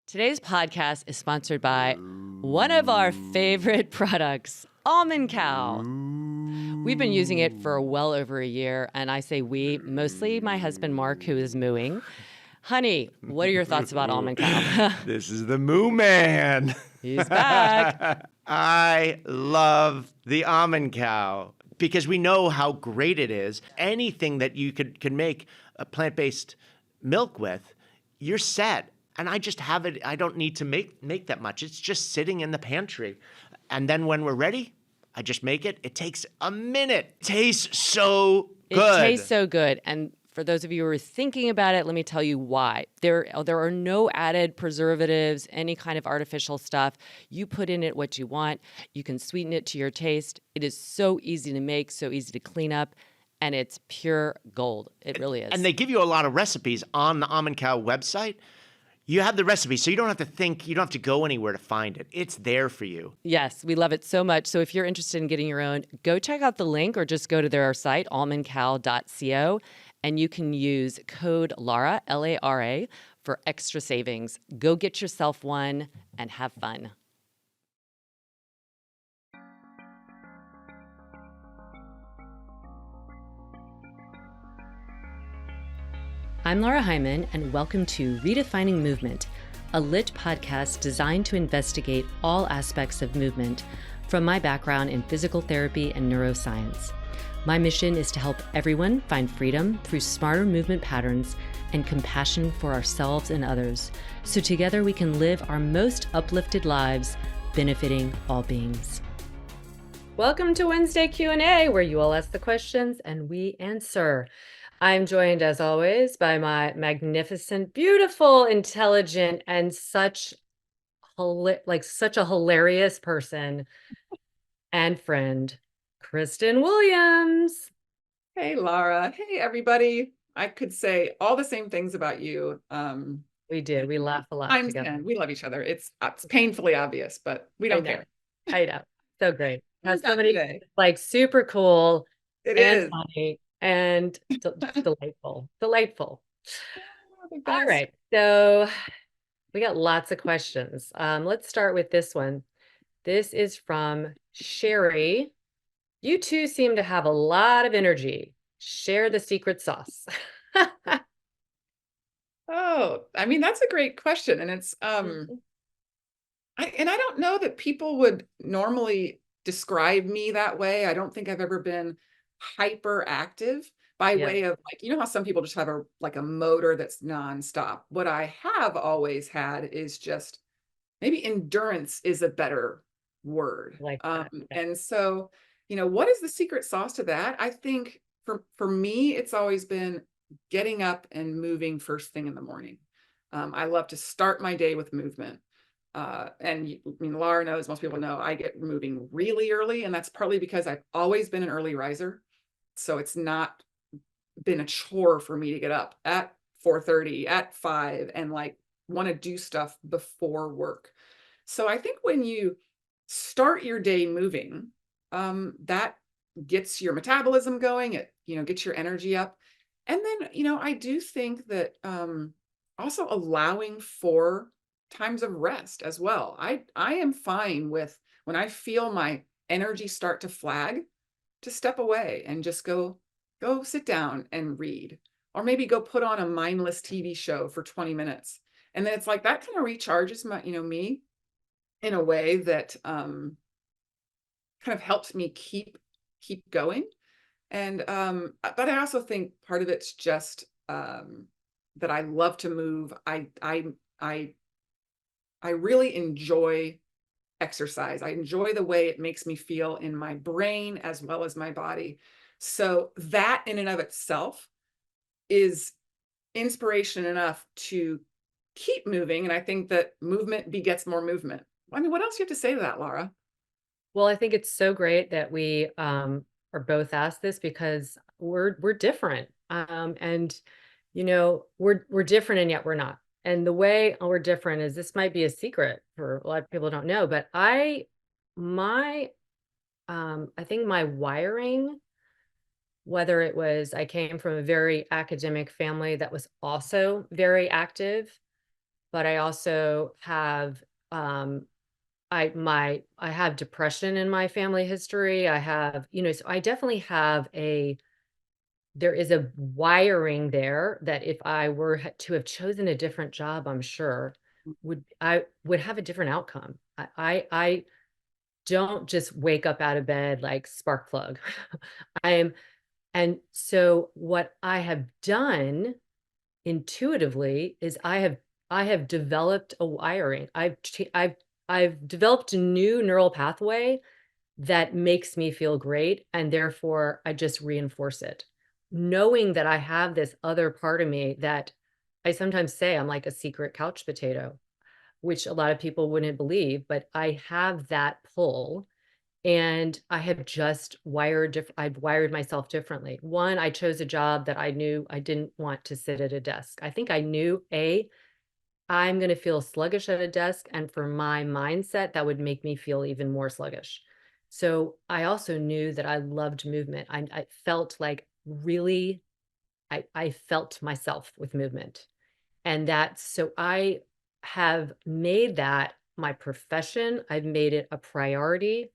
Today's podcast is sponsored by one of our favorite products, Almond Cow. We've been using it for well over a year, and I say we, mostly my husband Mark, who is mooing. Honey, what are your thoughts about Almond Cow? This is the Moo Man. He's back. I love the Almond Cow because we know how great it is. Anything that you could make a plant-based milk with, you're set. And I just have it. I don't need to make that much. It's just sitting in the pantry. And then when we're ready, I just make it. It takes a minute. Tastes so good. It tastes so good. And for those of you who are thinking about it, let me tell you why. There are no added preservatives, any kind of artificial stuff. You put in it what you want. You can sweeten it to your taste. It is so easy to make, so easy to clean up. And it's pure gold. It really is. And they give you a lot of recipes on the Almond Cow website. You have the recipe, so you don't have to think, you don't have to go anywhere to find it. It's there for you. Yes, we love it so much. So if you're interested in getting your own, go check out the link or just go to their site, almondcow.co, and you can use code LARA, L-A-R-A, for extra savings. Go get yourself one and have fun. I'm Laura Hyman, and welcome to Redefining Movement, a lit podcast designed to investigate all aspects of movement from my background in physical therapy and neuroscience. My mission is to help everyone find freedom through smarter movement patterns and compassion for ourselves and others, so together we can live our most uplifted lives, benefiting all beings. Welcome to Wednesday Q&A, where you all ask the questions and we answer. I'm joined, as always, by my magnificent, beautiful, intelligent, and such a hilarious person and friend, Kristen Williams. Hey, Laura. Hey, everybody. I could say all the same things about you. We did. We laugh a lot together. And we love each other. It's painfully obvious, but we don't care. I know. So great. Has somebody today. like super cool It and is funny and delightful. The All best. right. So we got lots of questions. Let's start with this one. This is from Sherry. You two seem to have a lot of energy. Share the secret sauce. Oh, I mean, that's a great question. And it's I don't know that people would normally describe me that way. I don't think I've ever been hyperactive by way of, like, you know how some people just have a motor that's nonstop. What I have always had is just, maybe endurance is a better word. Like that. And so, what is the secret sauce to that? I think for me, it's always been getting up and moving first thing in the morning. I love to start my day with movement. And Laura knows, most people know, I get moving really early, and that's partly because I've always been an early riser. So it's not been a chore for me to get up at 4:30, at 5, and want to do stuff before work. So I think when you start your day moving, that gets your metabolism going. It, gets your energy up. And then, I do think that also allowing for times of rest as well. I am fine with, when I feel my energy start to flag, to step away and just go sit down and read, or maybe go put on a mindless TV show for 20 minutes. And then it's like that kind of recharges me in a way that kind of helps me keep going. And but I also think part of it's just that I love to move. I really enjoy exercise. I enjoy the way it makes me feel in my brain as well as my body. So that in and of itself is inspiration enough to keep moving. And I think that movement begets more movement. I mean, what else do you have to say to that, Laura? Well, I think it's so great that we are both asked this, because we're different. And we're different, and yet we're not. And the way we're different is, this might be a secret for a lot of people who don't know, but I think my wiring, whether it was, I came from a very academic family that was also very active, but I also have I have depression in my family history. I have, so I definitely have there is a wiring there that if I were to have chosen a different job, I'm sure I would have a different outcome. I don't just wake up out of bed like spark plug. I am, and so what I have done intuitively is I have developed a wiring. I've developed a new neural pathway that makes me feel great, and therefore I just reinforce it. Knowing that I have this other part of me that I sometimes say I'm like a secret couch potato, which a lot of people wouldn't believe, but I have that pull and I have just I've wired myself differently. One, I chose a job that I knew I didn't want to sit at a desk. I think I knew I'm going to feel sluggish at a desk, and for my mindset, that would make me feel even more sluggish. So I also knew that I loved movement. I felt like really, I felt myself with movement. And that's so I have made that my profession. I've made it a priority.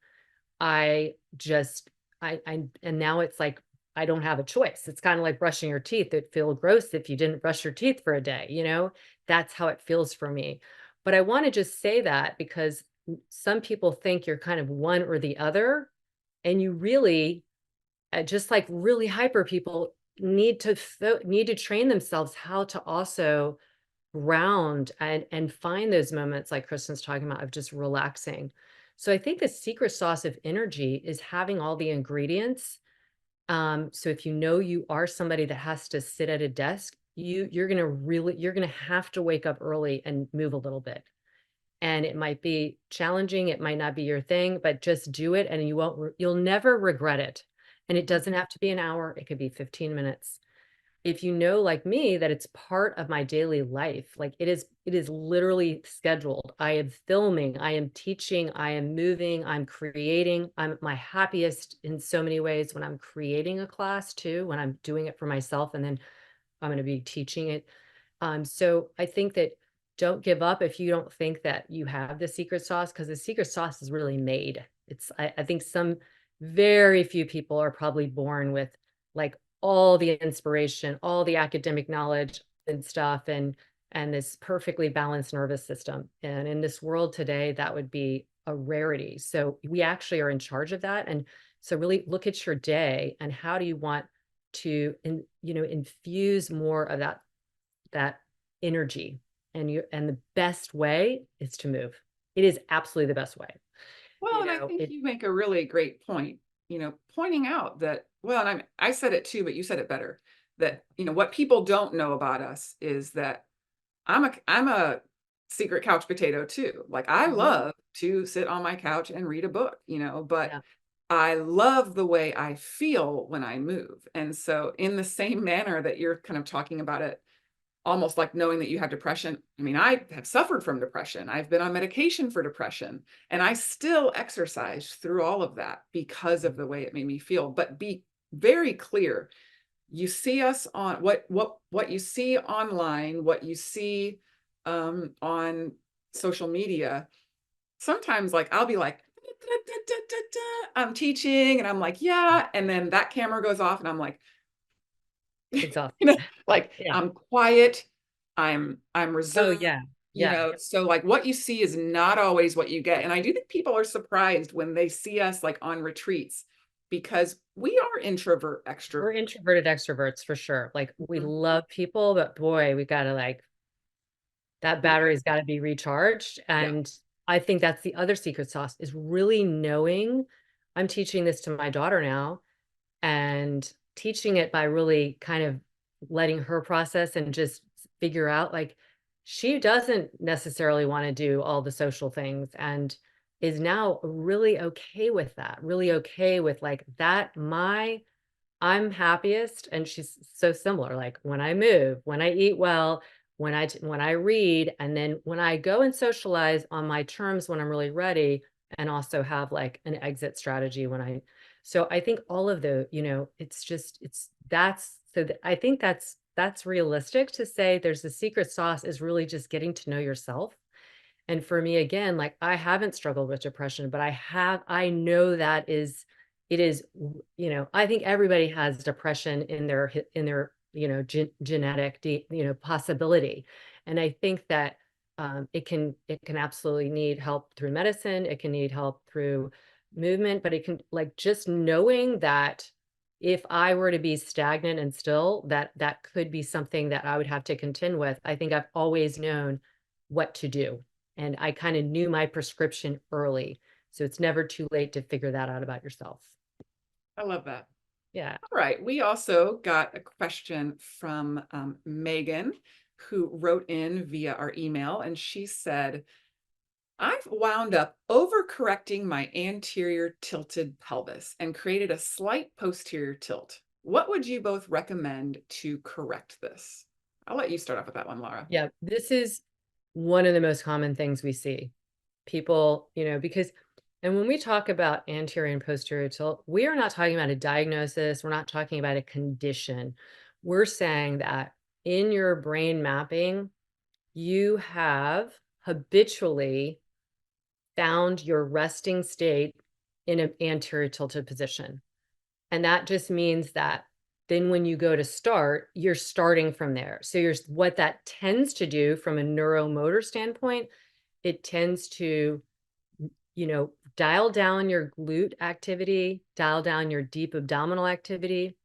I just and now it's like I don't have a choice. It's kind of like brushing your teeth. It feel gross if you didn't brush your teeth for a day, you know? That's how it feels for me. But I want to just say that because some people think you're kind of one or the other, and you really just like really hyper people need to train themselves how to also ground and find those moments like Kristen's talking about of just relaxing. So I think the secret sauce of energy is having all the ingredients. So if you know you are somebody that has to sit at a desk, you're gonna have to wake up early and move a little bit. And it might be challenging, it might not be your thing, but just do it and you'll never regret it. And it doesn't have to be an hour, it could be 15 minutes. If you know, like me, that it's part of my daily life, like it is literally scheduled. I am filming, I am teaching, I am moving, I'm creating. I'm at my happiest in so many ways when I'm creating a class too, when I'm doing it for myself and then I'm going to be teaching it. So I think that don't give up if you don't think that you have the secret sauce, because the secret sauce is really made. I think some very few people are probably born with like all the inspiration, all the academic knowledge and stuff, and this perfectly balanced nervous system. And in this world today, that would be a rarity. So we actually are in charge of that. And so really look at your day and how do you want to infuse more of that energy, and the best way is to move. It is absolutely the best way. Well, and I think It you make a really great point, pointing out that, well, and I said it too, but you said it better, that, what people don't know about us is that I'm a secret couch potato too. Like I Mhm. love to sit on my couch and read a book, but Yeah. I love the way I feel when I move. And so in the same manner that you're kind of talking about it, almost like knowing that you have depression. I mean, I have suffered from depression. I've been on medication for depression, and I still exercise through all of that because of the way it made me feel. But be very clear. You see us on what you see online, what you see on social media. Sometimes, like I'll be like, I'm teaching, and I'm like, yeah, and then that camera goes off, and I'm like, Exhausted. like Yeah. I'm quiet, I'm Oh, reserved, yeah. Yeah. so like what you see is not always what you get. And I do think people are surprised when they see us like on retreats because we are introvert We're extrovert. introverted extroverts for sure. Like we Mhm. love people, but boy, we gotta like that Yeah. battery's got to be recharged. Yeah. And I think that's the other secret sauce is really knowing. I'm teaching this to my daughter now and teaching it by really kind of letting her process and just figure out like she doesn't necessarily want to do all the social things and is now really okay with that, really okay with like that. I'm happiest, and she's so similar, like, when I move, when I eat well, when I read, and then when I go and socialize on my terms when I'm really ready, and also have, like, an exit strategy when I so I think all of the it's just it's that's so th I think that's that's realistic to say there's the secret sauce is really just getting to know yourself. And for me, again, like I haven't struggled with depression, but I know that it is, I think everybody has depression in their, genetic, possibility. And I think that it can absolutely need help through medicine. It can need help through movement, but it can like just knowing that if I were to be stagnant and still, that could be something that I would have to contend with. I think I've always known what to do. And I kind of knew my prescription early. So it's never too late to figure that out about yourself. I love that. Yeah. All right. We also got a question from Megan, who wrote in via our email, and she said, I've wound up overcorrecting my anterior tilted pelvis and created a slight posterior tilt. What would you both recommend to correct this? I'll let you start off with that one, Laura. Yeah. This is one of the most common things we see. People, and when we talk about anterior and posterior tilt, we are not talking about a diagnosis. We're not talking about a condition. We're saying that in your brain mapping, you have habitually found your resting state in an anterior tilted position. And that just means that then when you go to start, you're starting from there. So what that tends to do from a neuromotor standpoint, it tends to, dial down your glute activity, dial down your deep abdominal activity.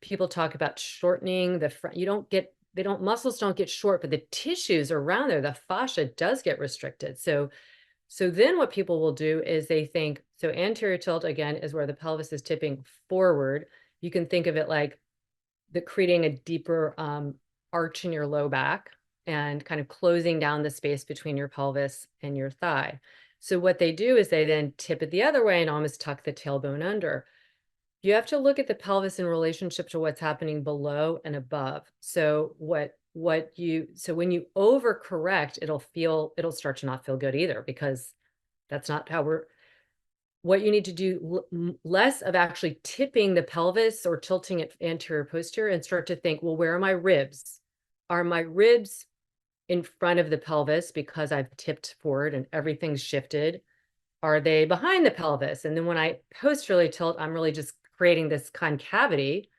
People talk about shortening the front. Muscles don't get short, but the tissues around there, the fascia does get restricted. So then what people will do is they think, so anterior tilt, again, is where the pelvis is tipping forward. You can think of it like creating a deeper arch in your low back and kind of closing down the space between your pelvis and your thigh. So what they do is they then tip it the other way and almost tuck the tailbone under. You have to look at the pelvis in relationship to what's happening below and above. So when you overcorrect, it'll start to not feel good either, because that's not how what you need to do less of actually tipping the pelvis or tilting it anterior posterior and start to think, well, where are my ribs? Are my ribs in front of the pelvis because I've tipped forward and everything's shifted? Are they behind the pelvis? And then when I posteriorly tilt, I'm really just creating this concavity.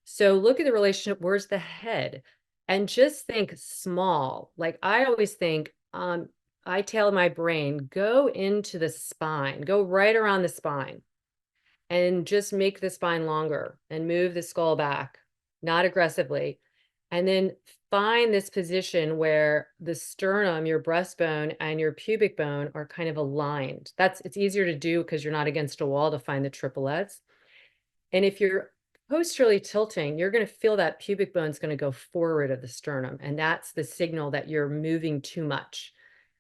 So look at the relationship. Where's the head? And just think small. Like I always think, I tell my brain, go into the spine, go right around the spine and just make the spine longer and move the skull back, not aggressively. And then find this position where the sternum, your breastbone, and your pubic bone are kind of aligned. It's easier to do because you're not against a wall to find the triplets. And if you're posteriorly tilting, you're going to feel that pubic bone is going to go forward of the sternum. And that's the signal that you're moving too much.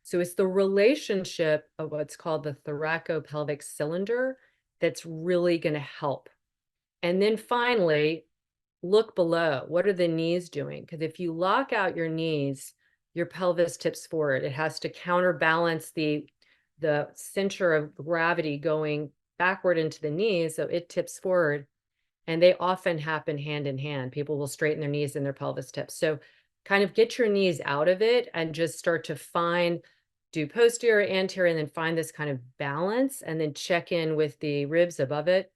So it's the relationship of what's called the thoracopelvic cylinder that's really going to help. And then finally, look below. What are the knees doing? Because if you lock out your knees, your pelvis tips forward. It has to counterbalance the center of gravity going backward into the knees, so it tips forward. And they often happen hand in hand. People will straighten their knees and their pelvis tips. So kind of get your knees out of it and just start to do posterior, anterior, and then find this kind of balance, and then check in with the ribs above it,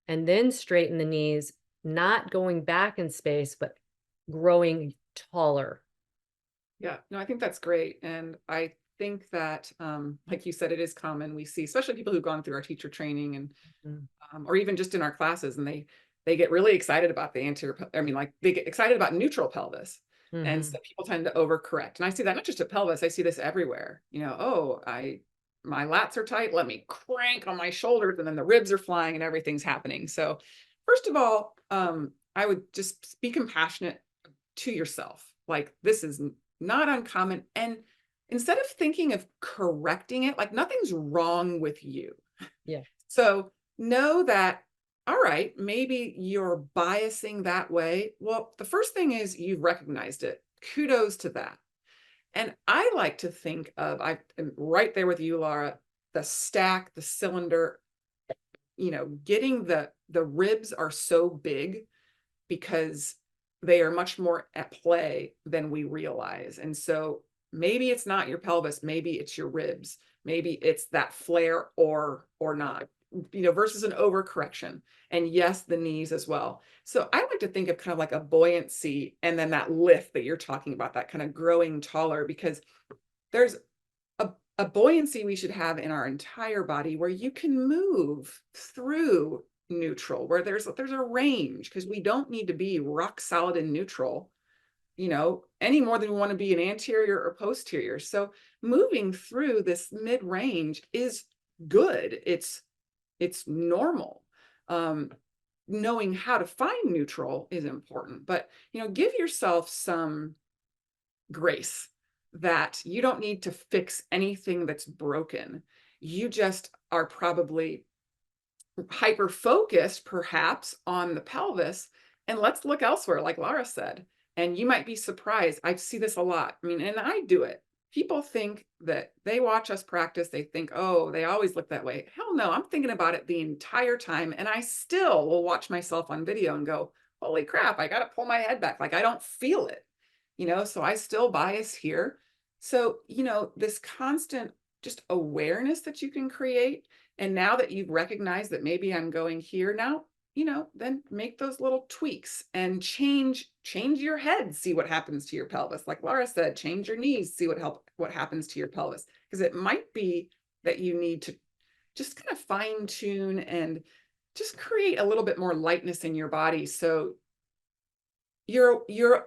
and then straighten the knees, not going back in space, but growing taller. Yeah, no, I think that's great. And I think that, like you said, it is common. We see, especially people who've gone through our teacher training and, or even just in our classes, and they get really excited about the anterior. I mean, like they get excited about neutral pelvis. And so people tend to overcorrect. And I see that not just at pelvis, I see this everywhere. My lats are tight. Let me crank on my shoulders, and then the ribs are flying and everything's happening. So first of all, I would just be compassionate to yourself. Like this is not uncommon. And instead of thinking of correcting it, like nothing's wrong with you. Yeah. So know that, all right, maybe you're biasing that way. Well, the first thing is you've recognized it. Kudos to that. And I like to think of, I'm right there with you, Laura, the stack, the cylinder, getting the ribs are so big because they are much more at play than we realize. And so maybe it's not your pelvis, maybe it's your ribs, maybe it's that flare or not, versus an overcorrection. And yes, the knees as well. So I like to think of kind of like a buoyancy and then that lift that you're talking about, that kind of growing taller, because there's a buoyancy we should have in our entire body where you can move through neutral, where there's a range, because we don't need to be rock solid in neutral, any more than we want to be an anterior or posterior. So moving through this mid-range is good. It's normal. Knowing how to find neutral is important, but give yourself some grace that you don't need to fix anything that's broken. You just are probably hyper focused perhaps on the pelvis, and let's look elsewhere, like Laura said. And you might be surprised. I see this a lot. I mean, and I do it. People think that they watch us practice, they think, oh, they always look that way. Hell no, I'm thinking about it the entire time. And I still will watch myself on video and go, holy crap, I got to pull my head back. Like I don't feel it, so I still bias here. So, this constant just awareness that you can create. And now that you've recognized that maybe I'm going here now, then make those little tweaks and change your head, see what happens to your pelvis. Like Laura said, change your knees, see what happens to your pelvis. Because it might be that you need to just kind of fine tune and just create a little bit more lightness in your body. So you're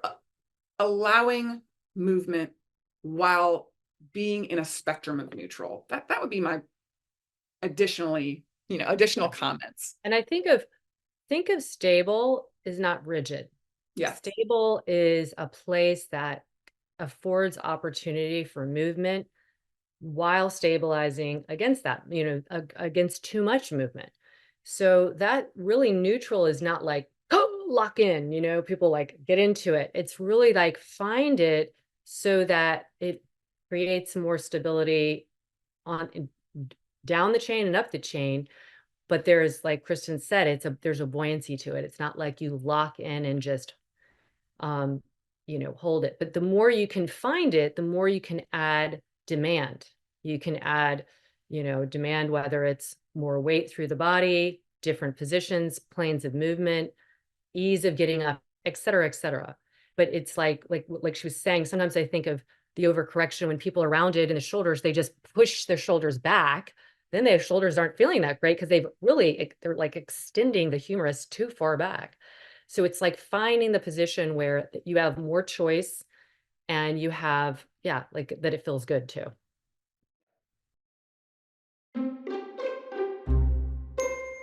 allowing movement while being in a spectrum of neutral. That would be my additional comments. And I think of stable is not rigid. Yeah. Stable is a place that affords opportunity for movement while stabilizing against that, against too much movement. So that really neutral is not like, oh, lock in, people like get into it. It's really like find it so that it creates more stability on down the chain and up the chain. But there's, like Kristen said, there's a buoyancy to it. It's not like you lock in and just hold it. But the more you can find it, the more you can add demand. You can add, demand, whether it's more weight through the body, different positions, planes of movement, ease of getting up, et cetera, et cetera. But it's like she was saying, sometimes I think of the overcorrection when people are rounded in the shoulders, they just push their shoulders back. Then their shoulders aren't feeling that great because they're like extending the humerus too far back. So it's like finding the position where you have more choice and you have, like that it feels good too.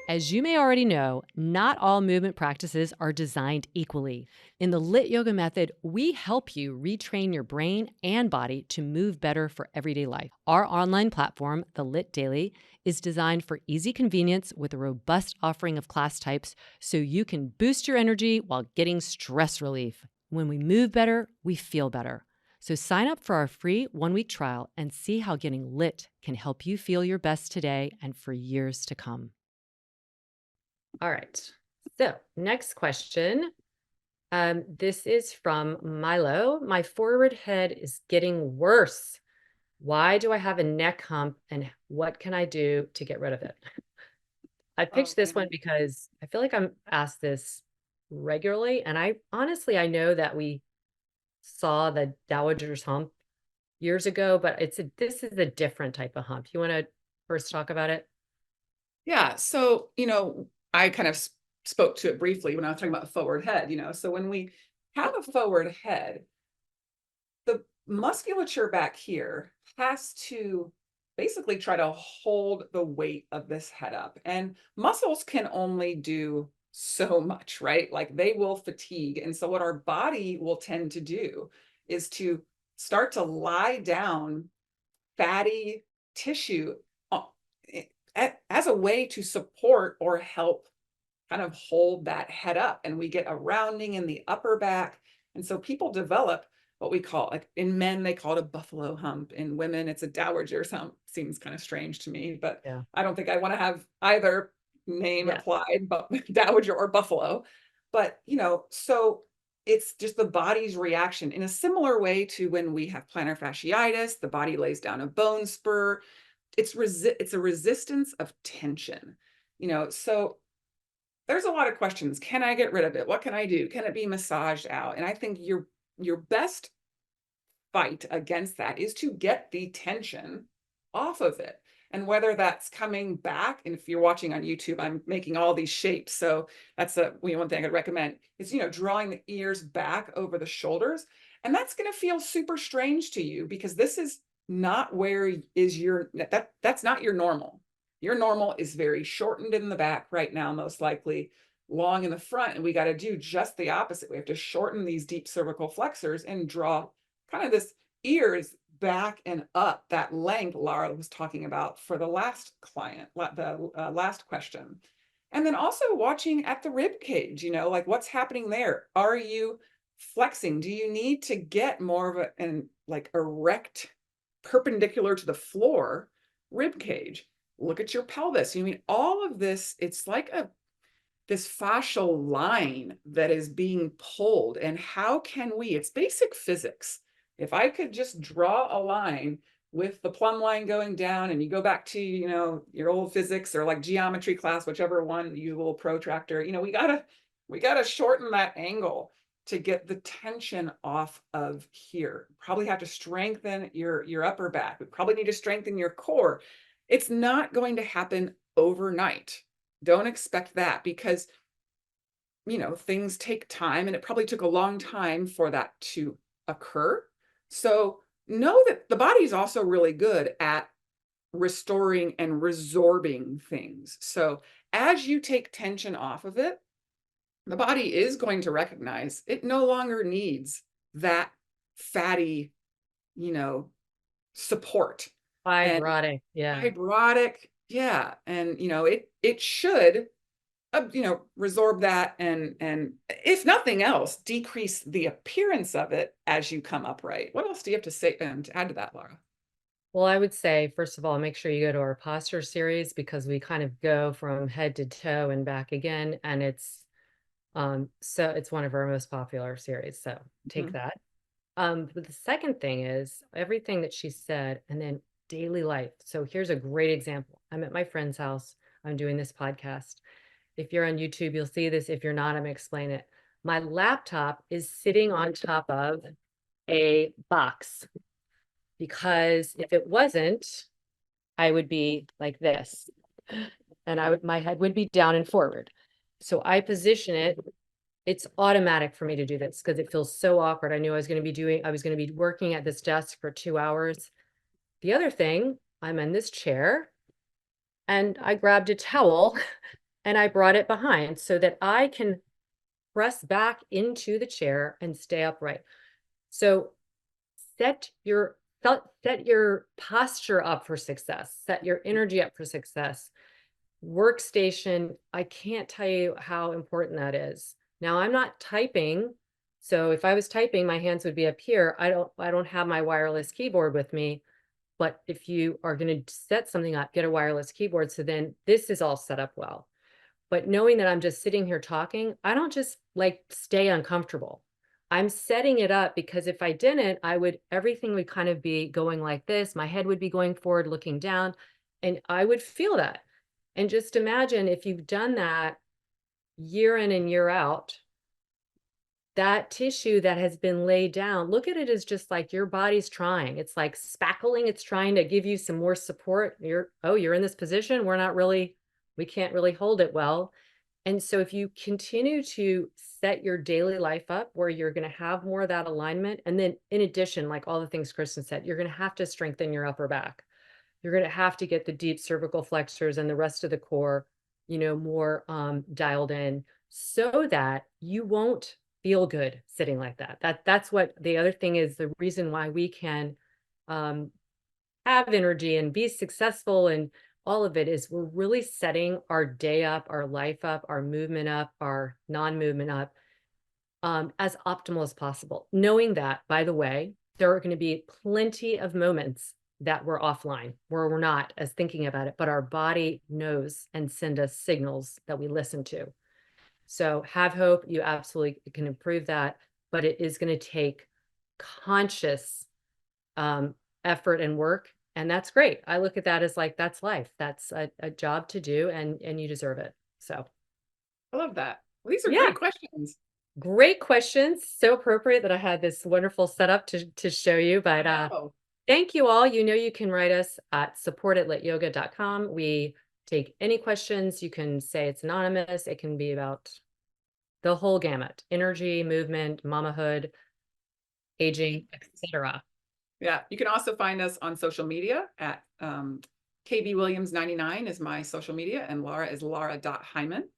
As you may already know, not all movement practices are designed equally. In the Lit Yoga method, we help you retrain your brain and body to move better for everyday life. Our online platform, the Lit Daily, is designed for easy convenience with a robust offering of class types so you can boost your energy while getting stress relief. When we move better, we feel better. So sign up for our free 1-week trial and see how getting lit can help you feel your best today and for years to come. All right. So next question. This is from Milo. My forward head is getting worse. Why do I have a neck hump and what can I do to get rid of it? I picked this one because I feel like I'm asked this regularly. And I know that we saw the Dowager's hump years ago, but this is a different type of hump. You want to first talk about it? Yeah. So, I kind of spoke to it briefly when I was talking about the forward head, so when we have a forward head, the musculature back here has to basically try to hold the weight of this head up. And muscles can only do so much, right? Like they will fatigue. And so what our body will tend to do is to start to lie down fatty tissue as a way to support or help kind of hold that head up. And we get a rounding in the upper back. And so people develop what we call, like in men, they call it a buffalo hump. In women, it's a dowager's hump. Seems kind of strange to me, but yeah. I don't think I want to have either name applied, but dowager or buffalo. But, so it's just the body's reaction in a similar way to when we have plantar fasciitis, the body lays down a bone spur. It's a resistance of tension, so there's a lot of questions. Can I get rid of it? What can I do? Can it be massaged out? And I think your best fight against that is to get the tension off of it. And whether that's coming back, and if you're watching on YouTube, I'm making all these shapes. So that's one thing I could recommend is, drawing the ears back over the shoulders. And that's going to feel super strange to you because this is not where is that's not your normal. Your normal is very shortened in the back right now, most likely long in the front. And we got to do just the opposite. We have to shorten these deep cervical flexors and draw kind of this ears back and up, that length Laura was talking about for the last client, the last question. And then also watching at the rib cage, like what's happening there? Are you flexing? Do you need to get more of an like erect, perpendicular to the floor rib cage? Look at your pelvis. All of this, it's like this fascial line that is being pulled. And how can it's basic physics. If I could just draw a line with the plumb line going down, and you go back to, your old physics or like geometry class, whichever one, use a little protractor, we gotta shorten that angle to get the tension off of here. Probably have to strengthen your upper back. We probably need to strengthen your core. It's not going to happen overnight. Don't expect that because, things take time, and it probably took a long time for that to occur. So know that the body is also really good at restoring and resorbing things. So as you take tension off of it, the body is going to recognize it no longer needs that fatty, support. Fibrotic, Yeah. And, it should, resorb that and if nothing else, decrease the appearance of it as you come upright. What else do you have to say to add to that, Laura? Well, I would say, first of all, make sure you go to our posture series because we kind of go from head to toe and back again. And it's one of our most popular series. So take that. But the second thing is everything that she said, and then daily life. So here's a great example. I'm at my friend's house. I'm doing this podcast. If you're on YouTube, you'll see this. If you're not, I'm going to explain it. My laptop is sitting on top of a box because if it wasn't, I would be like this, and my head would be down and forward. So I position it. It's automatic for me to do this because it feels so awkward. I knew I was going to be working at this desk for 2 hours. The other thing, I'm in this chair and I grabbed a towel and I brought it behind so that I can press back into the chair and stay upright. So set your posture up for success, set your energy up for success. Workstation, I can't tell you how important that is. Now I'm not typing. So if I was typing, my hands would be up here. I don't have my wireless keyboard with me. But if you are going to set something up, get a wireless keyboard. So then this is all set up well. But knowing that I'm just sitting here talking, I don't just like stay uncomfortable. I'm setting it up because if I didn't, everything would kind of be going like this. My head would be going forward, looking down, and I would feel that. And just imagine if you've done that year in and year out, that tissue that has been laid down, look at it as just like your body's trying. It's like spackling. It's trying to give you some more support. You're in this position. We can't really hold it well. And so if you continue to set your daily life up where you're going to have more of that alignment, and then in addition, like all the things Kristen said, you're going to have to strengthen your upper back. You're going to have to get the deep cervical flexors and the rest of the core, more dialed in so that you won't feel good sitting like that. That's what the other thing is. The reason why we can have energy and be successful and all of it is we're really setting our day up, our life up, our movement up, our non-movement up as optimal as possible. Knowing that, by the way, there are going to be plenty of moments that we're offline, where we're not as thinking about it, but our body knows and send us signals that we listen to. So have hope. You absolutely can improve that. but it is going to take conscious effort and work. And that's great. I look at that as like, that's life. That's a job to do, and you deserve it. So I love that. Well, these are yeah, great questions. great questions. So appropriate that I had this wonderful setup to show you. But Wow. thank you all. You know, you can write us at support@lityoga.com. We take any questions. You can say it's anonymous. It can be about the whole gamut: energy, movement, mamahood, aging, etc. Yeah. You can also find us on social media at KB Williams 99 is my social media, and Laura is Laura.Hyman.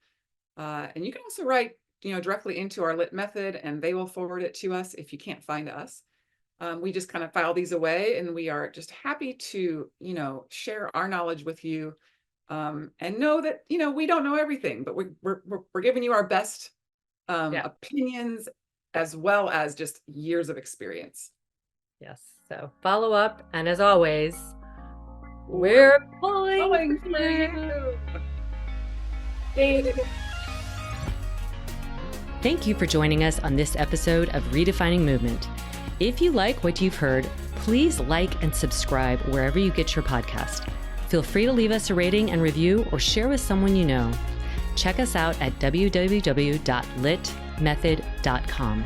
And you can also write, directly into our lit method, and they will forward it to us if you can't find us. We just kind of file these away, and we are just happy to, share our knowledge with you, and know that, we don't know everything, but we're giving you our best opinions, as well as just years of experience. Yes. So follow up. And as always, we're pulling for you. Thank you for joining us on this episode of Redefining Movement. If you like what you've heard, please like and subscribe wherever you get your podcast. Feel free to leave us a rating and review, or share with someone you know. Check us out at www.litmethod.com.